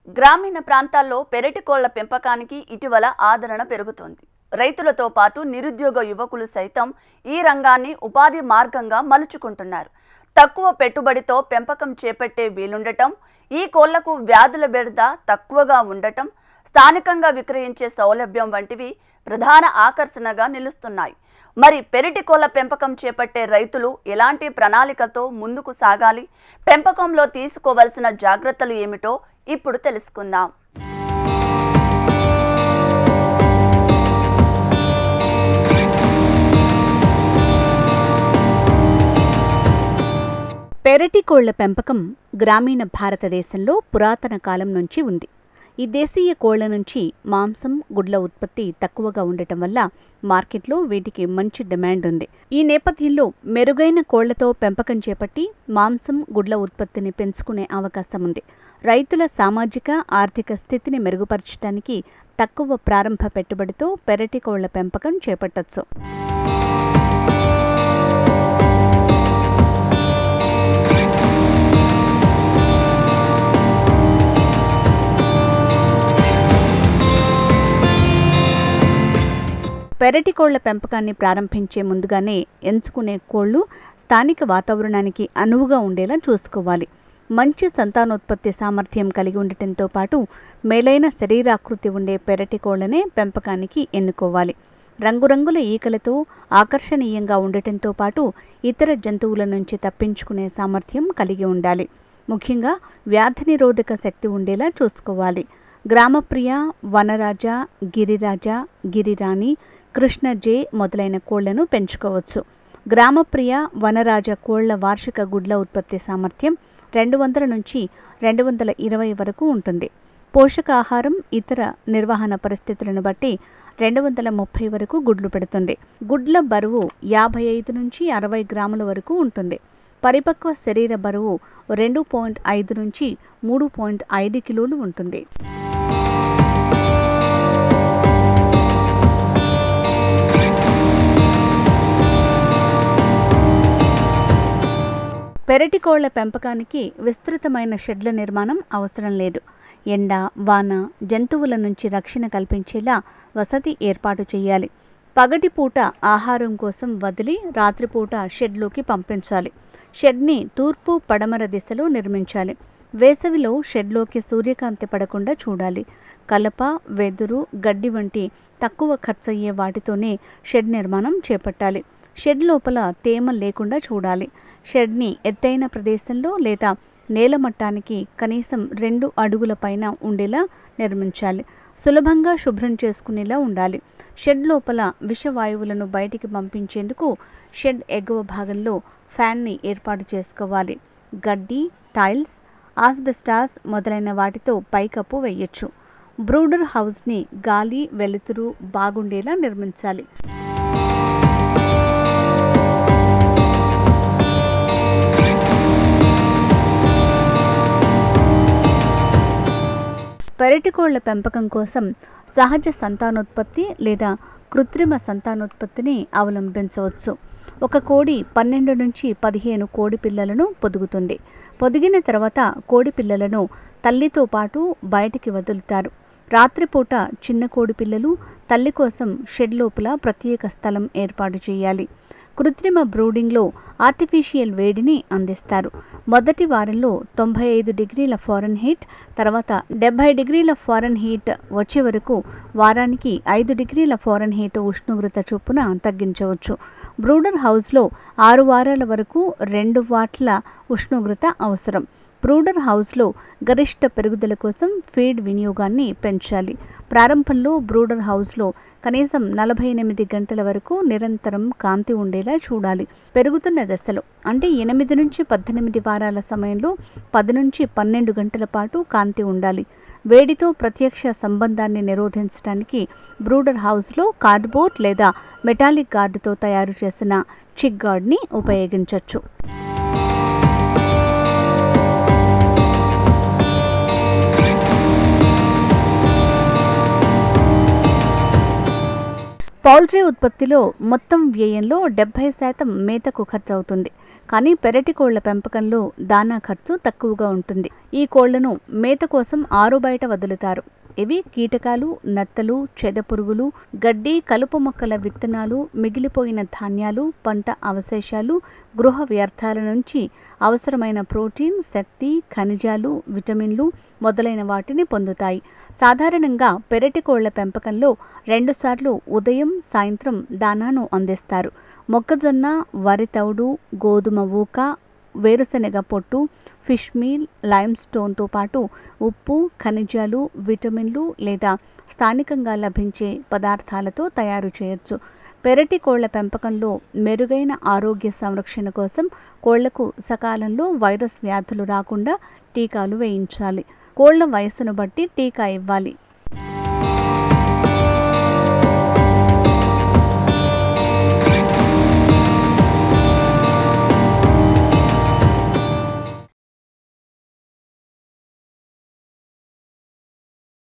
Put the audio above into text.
గ్రామీణ ప్రాంతాల్లో పెరటి కోళ్ల పెంపకానికి ఇటీవల ఆదరణ పెరుగుతోంది. రైతులతో పాటు నిరుద్యోగ యువకులు సైతం ఈ రంగాన్ని ఉపాధి మార్గంగా మలుచుకుంటున్నారు. తక్కువ పెట్టుబడితో పెంపకం చేపట్టే వీలుండటం, ఈ కోళ్లకు వ్యాధుల బెడద తక్కువగా ఉండటం, స్థానికంగా విక్రయించే సౌలభ్యం వంటివి ప్రధాన ఆకర్షణగా నిలుస్తున్నాయి. మరి పెరటి కోళ్ల పెంపకం చేపట్టే రైతులు ఎలాంటి ప్రణాళికతో ముందుకు సాగాలి, పెంపకంలో తీసుకోవాల్సిన జాగ్రత్తలు ఏమిటో ఇప్పుడు తెలుసుకుందాం. పెరటి కోళ్ల పెంపకం గ్రామీణ భారతదేశంలో పురాతన కాలం నుంచి ఉంది. ఈ దేశీయ కోళ్ల నుంచి మాంసం, గుడ్ల ఉత్పత్తి తక్కువగా ఉండటం వల్ల మార్కెట్లో వీటికి మంచి డిమాండ్ ఉంది. ఈ నేపథ్యంలో మెరుగైన కోళ్లతో పెంపకం చేపట్టి మాంసం, గుడ్ల ఉత్పత్తిని పెంచుకునే అవకాశం ఉంది. రైతుల సామాజిక, ఆర్థిక స్థితిని మెరుగుపరచడానికి తక్కువ ప్రారంభ పెట్టుబడితో పెరటి కోళ్ల పెంపకం చేపట్టొచ్చు. పెరటి కోళ్ల పెంపకాన్ని ప్రారంభించే ముందుగానే ఎంచుకునే కోళ్లు స్థానిక వాతావరణానికి అనువుగా ఉండేలా చూసుకోవాలి. మంచి సంతానోత్పత్తి సామర్థ్యం కలిగి ఉండటంతో పాటు మేలైన శరీరాకృతి ఉండే పెరటి కోళ్లనే పెంపకానికి ఎన్నుకోవాలి. రంగురంగుల ఈకలతో ఆకర్షణీయంగా ఉండటంతో పాటు ఇతర జంతువుల నుంచి తప్పించుకునే సామర్థ్యం కలిగి ఉండాలి. ముఖ్యంగా వ్యాధి నిరోధక శక్తి ఉండేలా చూసుకోవాలి. గ్రామప్రియ, వనరాజ, గిరిరాజ, గిరిరాణి, కృష్ణ జే మొదలైన కోళ్లను పెంచుకోవచ్చు. గ్రామప్రియ, వనరాజ కోళ్ల వార్షిక గుడ్ల ఉత్పత్తి సామర్థ్యం 200 నుంచి 220 వరకు ఉంటుంది. పోషకాహారం, ఇతర నిర్వహణ పరిస్థితులను బట్టి 230 వరకు గుడ్లు పెడుతుంది. గుడ్ల బరువు 55 నుంచి 60 గ్రాముల వరకు ఉంటుంది. పరిపక్వ శరీర బరువు 2.5 నుంచి 3.5 కిలోలు ఉంటుంది. పెరటి కోళ్ల పెంపకానికి విస్తృతమైన షెడ్ల నిర్మాణం అవసరం లేదు. ఎండ, వాన, జంతువుల నుంచి రక్షణ కల్పించేలా వసతి ఏర్పాటు చేయాలి. పగటిపూట ఆహారం కోసం వదిలి రాత్రిపూట షెడ్లోకి పంపించాలి. షెడ్ని తూర్పు, పడమర దిశలో నిర్మించాలి. వేసవిలో షెడ్లోకి సూర్యకాంతి పడకుండా చూడాలి. కలప, వెదురు, గడ్డి వంటి తక్కువ ఖర్చయ్యే వాటితోనే షెడ్ నిర్మాణం చేపట్టాలి. షెడ్ లోపల తేమ లేకుండా చూడాలి. షెడ్ని ఎత్తైన ప్రదేశంలో లేదా నేల మట్టానికి కనీసం 2 అడుగుల పైన ఉండేలా నిర్మించాలి. సులభంగా శుభ్రం చేసుకునేలా ఉండాలి. షెడ్ లోపల విషవాయువులను బయటికి పంపించేందుకు షెడ్ ఎగువ భాగంలో ఫ్యాన్ని ఏర్పాటు చేసుకోవాలి. గడ్డి, టైల్స్, ఆస్బెస్టాస్ మొదలైన వాటితో పైకప్పు వేయొచ్చు. బ్రూడర్ హౌస్ని గాలి, వెలుతురు బాగుండేలా నిర్మించాలి. పెరటి కోళ్ల పెంపకం కోసం సహజ సంతానోత్పత్తి లేదా కృత్రిమ సంతానోత్పత్తిని అవలంబించవచ్చు. ఒక కోడి 12 నుంచి 15 కోడి పిల్లలను పొదుగుతుంది. పొదిగిన తర్వాత కోడి పిల్లలను తల్లితో పాటు బయటికి వదులుతారు. రాత్రిపూట చిన్న కోడి పిల్లలు తల్లి కోసం షెడ్ లోపల ప్రత్యేక స్థలం ఏర్పాటు చేయాలి. కృత్రిమ బ్రూడింగ్లో ఆర్టిఫిషియల్ వేడిని అందిస్తారు. మొదటి వారంలో 95 డిగ్రీల ఫారెన్హీట్, తర్వాత 70 డిగ్రీల ఫారెన్హీట్ వచ్చే వరకు వారానికి 5 డిగ్రీల ఫారెన్హీట్ ఉష్ణోగ్రత చొప్పున తగ్గించవచ్చు. బ్రూడర్ హౌస్లో 6 వారాల వరకు 2 వాట్ల ఉష్ణోగ్రత అవసరం. బ్రూడర్ హౌస్లో గరిష్ట పెరుగుదల కోసం ఫీడ్ వినియోగాన్ని పెంచాలి. ప్రారంభంలో బ్రూడర్ హౌస్లో కనీసం 48 గంటల వరకు నిరంతరం కాంతి ఉండేలా చూడాలి. పెరుగుతున్న దశలో అంటే 8 నుంచి 18 వారాల సమయంలో 10 నుంచి 12 గంటల పాటు కాంతి ఉండాలి. వేడితో ప్రత్యక్ష సంబంధాన్ని నిరోధించడానికి బ్రూడర్ హౌస్లో కార్డ్బోర్డ్ లేదా మెటాలిక్ గార్డుతో తయారు చేసిన చిక్ గార్డ్ని ఉపయోగించవచ్చు. పౌల్ట్రీ ఉత్పత్తిలో మొత్తం వ్యయంలో 70% మేతకు ఖర్చవుతుంది. కానీ పెరటి కోళ్ల పెంపకంలో దానా ఖర్చు తక్కువగా ఉంటుంది. ఈ కోళ్లను మేత కోసం ఆరుబయట వదులుతారు. ఇవి కీటకాలు, నత్తలు, చెదపురుగులు, గడ్డి, కలుపు మొక్కల విత్తనాలు, మిగిలిపోయిన ధాన్యాలు, పంట అవశేషాలు, గృహ వ్యర్థాల నుంచి అవసరమైన ప్రోటీన్, శక్తి, ఖనిజాలు, విటమిన్లు మొదలైన వాటిని పొందుతాయి. సాధారణంగా పెరటి కోళ్ల పెంపకంలో 2 సార్లు ఉదయం, సాయంత్రం దానాను అందిస్తారు. మొక్కజొన్న, వరి తవుడు, గోధుమ ఊక, వేరుశనగ పొట్టు, ఫిష్ మీల్, లైమ్ స్టోన్తో పాటు ఉప్పు, ఖనిజాలు, విటమిన్లు లేదా స్థానికంగా లభించే పదార్థాలతో తయారు చేయొచ్చు. పెరటి కోళ్ల పెంపకంలో మెరుగైన ఆరోగ్య సంరక్షణ కోసం కోళ్లకు సకాలంలో వైరస్ వ్యాధులు రాకుండా టీకాలు వేయించాలి. కోళ్ల వయస్సును బట్టి టీకా ఇవ్వాలి.